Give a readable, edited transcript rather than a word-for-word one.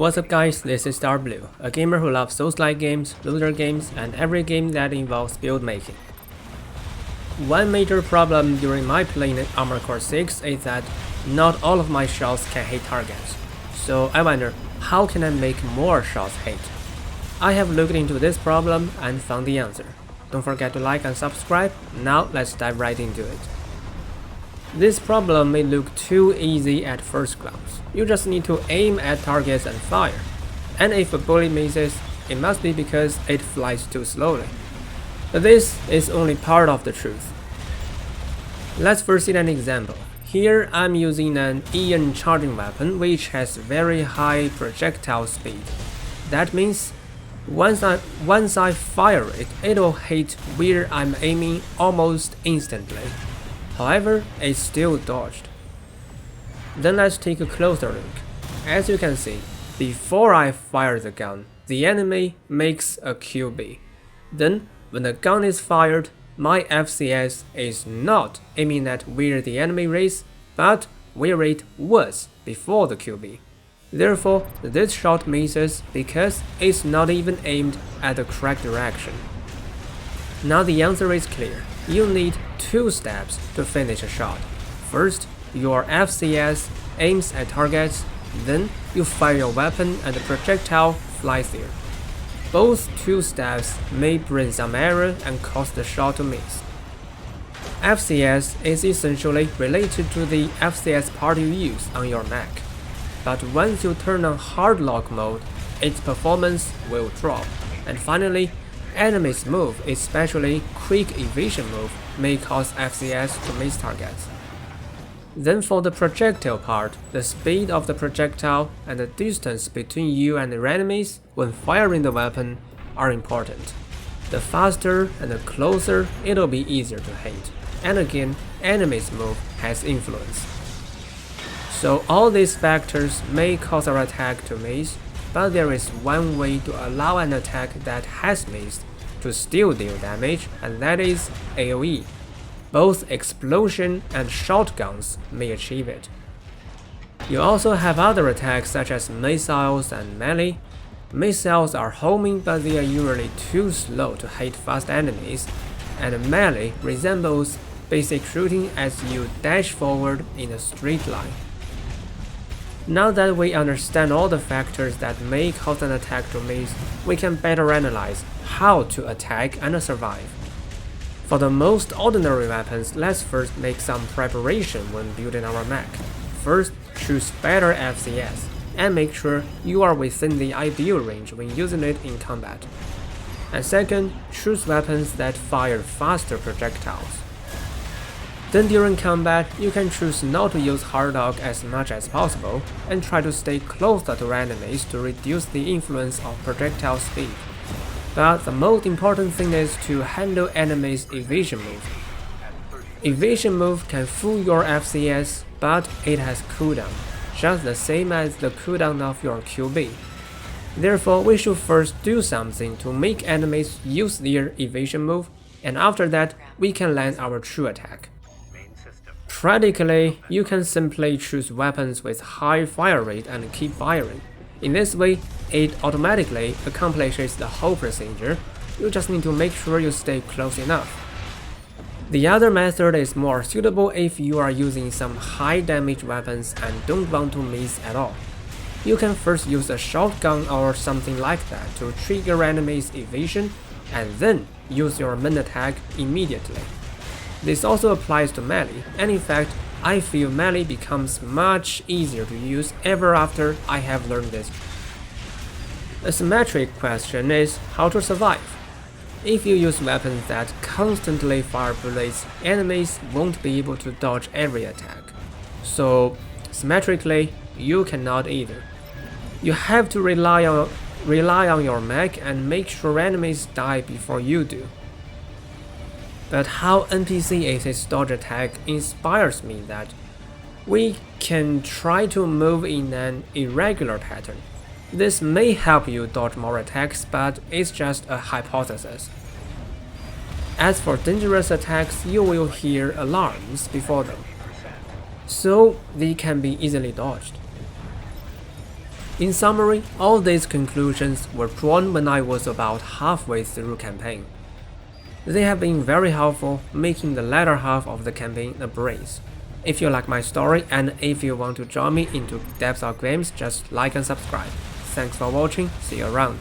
What's up guys, this is Darkbblue, a gamer who loves Souls-like games, looter games, and every game that involves build making. One major problem during my playing Armored Core 6 is that not all of my shots can hit targets. So I wonder, how can I make more shots hit? I have looked into this problem and found the answer. Don't forget to like and subscribe. Now let's dive right into it. This problem may look too easy at first glance. You just need to aim at targets and fire. And if a bullet misses, it must be because it flies too slowly. But this is only part of the truth. Let's first see an example. Here I'm using an ion charging weapon which has very high projectile speed. That means once I fire it, it'll hit where I'm aiming almost instantly. However, it's still dodged. Then let's take a closer look. As you can see, before I fire the gun, the enemy makes a QB. Then, when the gun is fired, my FCS is not aiming at where the enemy is, but where it was before the QB. Therefore, this shot misses because it's not even aimed at the correct direction. Now the answer is clear. You need two steps to finish a shot. First, your FCS aims at targets, then you fire your weapon and the projectile flies there. Both two steps may bring some error and cause the shot to miss. FCS is essentially related to the FCS part you use on your Mac. But once you turn on hard lock mode, its performance will drop. And finally, enemies move, especially quick evasion move, may cause FCS to miss targets. Then for the projectile part, the speed of the projectile and the distance between you and your enemies when firing the weapon are important. The faster and the closer, it'll be easier to hit. And again, enemies move has influence. So all these factors may cause our attack to miss, but there is one way to allow an attack that has missed to still deal damage, and that is AoE. Both explosion and shotguns may achieve it. You also have other attacks such as missiles and melee. Missiles are homing, but they are usually too slow to hit fast enemies, and melee resembles basic shooting as you dash forward in a straight line. Now that we understand all the factors that may cause an attack to miss, we can better analyze how to attack and survive. For the most ordinary weapons, let's first make some preparation when building our Mac. First, choose better FCS, and make sure you are within the ideal range when using it in combat. And second, choose weapons that fire faster projectiles. Then during combat, you can choose not to use hard lock as much as possible, and try to stay closer to enemies to reduce the influence of projectile speed. But the most important thing is to handle enemies' evasion move. Evasion move can fool your FCS, but it has cooldown, just the same as the cooldown of your QB. Therefore, we should first do something to make enemies use their evasion move, and after that, we can land our true attack. Practically, you can simply choose weapons with high fire rate and keep firing. In this way, it automatically accomplishes the whole procedure. You just need to make sure you stay close enough. The other method is more suitable if you are using some high damage weapons and don't want to miss at all. You can first use a shotgun or something like that to trigger enemies' evasion, and then use your main attack immediately. This also applies to melee, and in fact, I feel melee becomes much easier to use ever after I have learned this. A symmetric question is how to survive. If you use weapons that constantly fire bullets, enemies won't be able to dodge every attack. So, symmetrically, you cannot either. You have to rely on your mech and make sure enemies die before you do. But how NPC Ace's dodge attack inspires me that we can try to move in an irregular pattern. This may help you dodge more attacks, but it's just a hypothesis. As for dangerous attacks, you will hear alarms before them, so they can be easily dodged. In summary, all these conclusions were drawn when I was about halfway through campaign. They have been very helpful, making the latter half of the campaign a breeze. If you like my story and if you want to join me into depth of games, just like and subscribe. Thanks for watching, see you around.